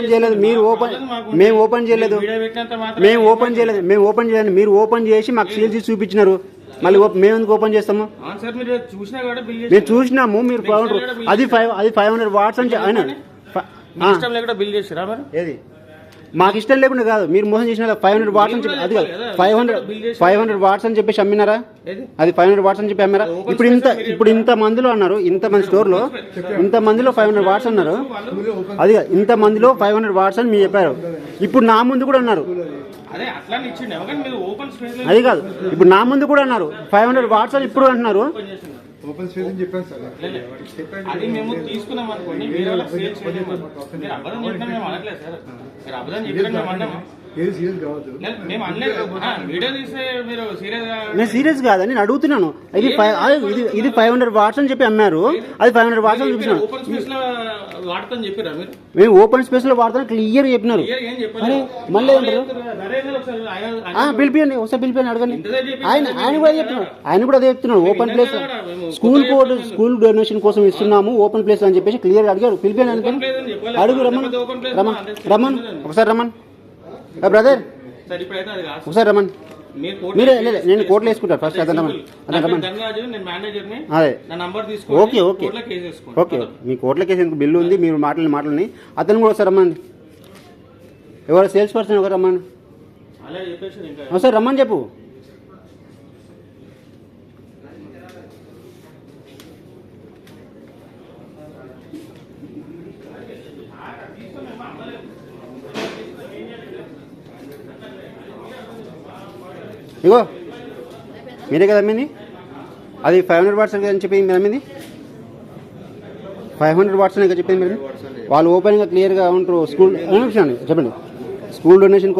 చేయలేదు మీరు ఓపెన్ మేము ఓపెన్ చేయలేదు మీరు ఓపెన్ చేసి మాకు సీల్ చేసి చూపించినారు మళ్ళీ మేము ఎందుకు ఓపెన్ చేస్తాము మేము చూసినాము మీరు అది 500 వాట్స్ అని ఆయన ఏది మాకు ఇష్టం లేకుండా కాదు మీరు మోసం చేసిన 500 వాట్స్ అని చెప్పి అది కాదు 500 వాట్స్ అని చెప్పేసి అమ్మినారా అది 500 వాట్స్ అని చెప్పి అమ్మారా ఇప్పుడు ఇంత మందిలో అన్నారు ఇంతమంది స్టోర్లో ఇంత మందిలో 500 వాట్స్ అన్నారు అది ఇంత మందిలో 500 వాట్స్ అని మీరు చెప్పారు ఇప్పుడు నా ముందు కూడా అన్నారు అది కాదు ఇప్పుడు నా ముందు కూడా అన్నారు 500 వాట్స్ అని ఇప్పుడు అంటున్నారు ఓపెన్ స్పేస్ అని చెప్పాను సార్ అది మేము తీసుకున్నాం అనుకోండి వేరే వాళ్ళకి సేల్ చేయలేము మీరు అబద్ధం చెప్పినా మేము అనట్లేదు సార్ మీరు అబద్ధం చెప్పినా మేము అన్నాము ఏది సీరియస్ కావద్దు మేము అనలేదు వీడియో తీస్తే మీరు నేను సీరియస్ కాదని నేను అడుగుతున్నాను ఇది 500 వాట్స్ అని చెప్పి అమ్మారు అది 500 వాట్స్ అని చూపిస్తున్నాను ఓపెన్ స్పేస్ లో వాడతాను చెప్పారా మీరు మేము ఓపెన్ స్పేస్ లో వాడతాను క్లియర్ చెప్పినారు మళ్ళీ ఏమంటారు పిలిపియండి ఒకసారి పిలిపియండి అడగండి ఆయన కూడా చెప్తున్నాడు అదే చెప్తున్నాడు ఓపెన్ ప్లేస్ స్కూల్ డొనేషన్ కోసం ఇస్తున్నాము ఓపెన్ ప్లేస్ అని చెప్పేసి క్లియర్ అడిగారు పిలిపియండి అడుగు రమ్మన్ ఒకసారి రమ్మన్ బ్రదర్ ఒకసారి రమ్మన్ మీరే నేను కోర్టులో వేసుకుంటాను ఫస్ట్ అదే ఓకే ఓకే ఓకే మీ కోర్టులో కేసు ఎందుకు బిల్లు ఉంది మీరు మాటలని అతను కూడా ఒకసారి రమ్మని ఎవరు సేల్స్ పర్సన్ ఎవరు రమ్మని ఒకసారి రమ్మని చెప్పు ఇగో మీరే కదా అమ్మింది అది 500 వాట్స్ అని చెప్పింది మీరు అమ్మింది 500 వాట్స్ అని చెప్పింది మీరు వాళ్ళు ఓపెన్గా క్లియర్గా ఉంటారు స్కూల్ చెప్పండి స్కూల్ డొనేషన్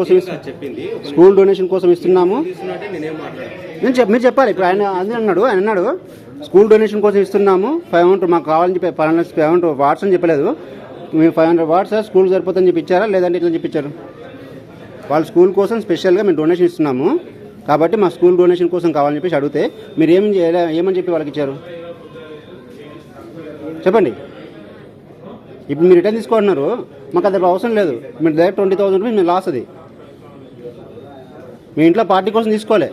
కోసం ఇస్తున్నాము మీరు చెప్పాలి ఇప్పుడు ఆయన అన్నాడు స్కూల్ డొనేషన్ కోసం ఇస్తున్నాము 500 మాకు కావాలని చెప్పి 500 వాట్స్ అని చెప్పలేదు మేము 500 వాట్స్ స్కూల్ సరిపోతుందని చెప్పి ఇచ్చారా లేదంటే ఇట్లా చెప్పించారు వాళ్ళ స్కూల్ కోసం స్పెషల్గా మేము డొనేషన్ ఇస్తున్నాము కాబట్టి మా స్కూల్ డొనేషన్ కోసం కావాలని చెప్పేసి అడిగితే మీరు ఏమని చెప్పి వాళ్ళకి ఇచ్చారు చెప్పండి ఇప్పుడు మీరు రిటర్న్ తీసుకుంటున్నారు మాకు అది అవసరం లేదు మీరు డైరెక్ట్ 20,000 రూపీస్ మీరు లాస్ అది మీ ఇంట్లో పార్టీ కోసం తీసుకోలే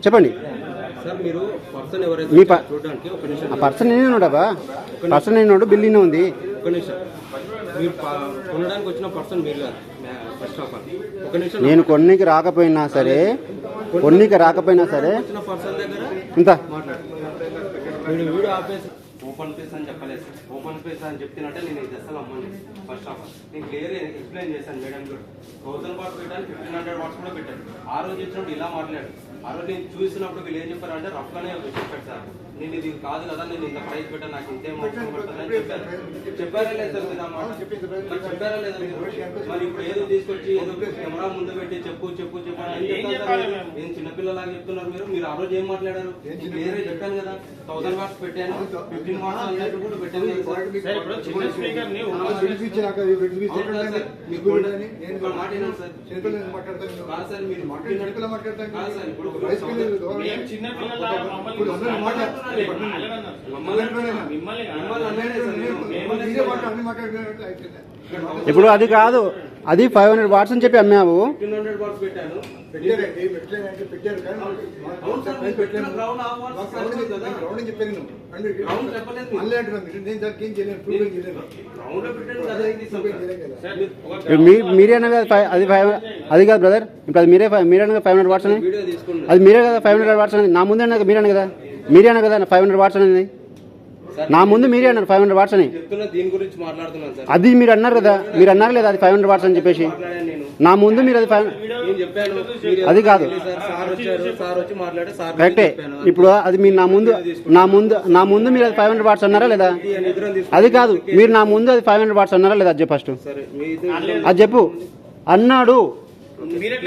చెప్పండి మీ పర్సన్ నేనే ఉన్నాడా పర్సన్ నేను ఉన్నాడు బిల్ ఉంది నేను కొన్నికి రాకపోయినా సరే ఇంత ఓపెన్ స్పేస్ అని చెప్పలేదు ఓపెన్ స్పేస్ అని చెప్తున్నట్టే నేను ఇది అసలు అమ్మని ఫస్ట్ ఆఫ్ ఆల్ నేను క్లియర్ ఎక్స్ప్లెయిన్ చేశాను మేడం కూడా 1000 వాట్స్ పెట్టాను 1500 వాట్స్ కూడా పెట్టాను ఆ రోజు ఇచ్చినప్పుడు ఇలా మాట్లాడు ఆ రోజు నేను చూసినప్పుడు వీళ్ళు ఏం చెప్పారంటే రఫ్గానే చెప్పాడు సార్ నేను ఇది కాదు కదా నేను ఇంత ప్రైస్ పెట్టాను నాకు ఇంతే పడుతుందని చెప్పారా లేదు సార్ మీరు అన్నమాట చెప్పారా లేదా మరి ఇప్పుడు ఏదో తీసుకొచ్చి ఏదో కెమెరా ముందు పెట్టి చెప్పు నేను చిన్నపిల్లలాగా చెప్తున్నారు మీరు ఆ రోజు ఏం మాట్లాడారు క్లియర్ చెప్పాను కదా 1000 వాట్స్ పెట్టాను 15 వాట్స్ అన్నట్టు కూడా పెట్టాను ఇప్పుడు అది కాదు అది 500 వాట్స్ అని చెప్పి అమ్మావు 1500 వాట్స్ పెట్టాను మీరే అది కాదు బ్రదర్ ఇప్పుడు అది మీరే 500 వాట్స్ అని అది మీరే కదా 500 వాట్స్ అనేది నా ముందే మీరే కదా 500 వాట్స్ అనేది నా ముందు మీరే అన్నారు 500 వాట్స్ అని అది మీరు అన్నారు కదా లేదా అది 500 వాట్స్ అని చెప్పేసి నా ముందు మీరు అది కాదు కరెక్టే ఇప్పుడు అది మీరు నా ముందు మీరు అది 500 వాట్స్ అన్నారా లేదా అది కాదు మీరు నా ముందు అది 500 వాట్స్ అన్నారా లేదా అది చెప్పు ఫస్ట్ అది చెప్పు అన్నాడు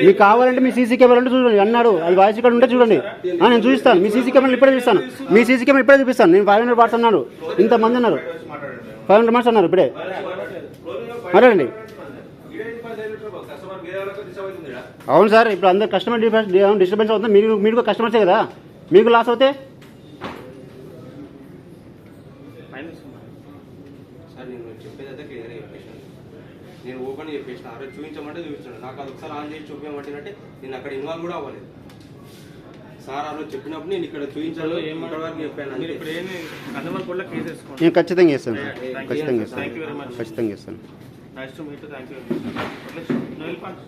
మీకు కావాలంటే మీ సీసీ కెమెరా ఉంటే చూడండి అన్నాడు అది వాయిస్ ఇక్కడ ఉంటే చూడండి నేను చూపిస్తాను మీ సీసీ కెమెరా ఇప్పుడే చూపిస్తాను నేను 500 వాట్స్ అన్నాడు ఇంతమంది అన్నారు 500 వాట్స్ అన్నారు ఇప్పుడే మాట్లాడండి అవును సార్ ఇప్పుడు అందరు కస్టమర్ డిస్టర్బెన్స్ అవుతుంది మీరు కస్టమర్సే కదా మీకు లాస్ అవుతే నేను ఓపెన్ చెప్పేసిన ఆ రోజు చూపించమంటే చూపించాడు. నాకు అది ఒకసారి ఆన్ చేసి చూపించమంటే నేను అక్కడ ఇన్వాల్వ్ కూడా అవ్వలేదు. సార్ ఆ రోజు చెప్పినప్పుడు నేను ఇక్కడ చూపించాను, ఇక్కడ వరకు చెప్పాను. మీరు ఇప్పుడు ఏంటి కన్జ్యూమర్ కోర్టులో కేసు వేసుకోండి. నేను ఖచ్చితంగా చేస్తాను సార్, ఖచ్చితంగా థ్యాంక్ యూ వెరీ చేస్తాను, మచ్. ఖచ్చితంగా చేస్తాను. Nice to meet. Thank you very much.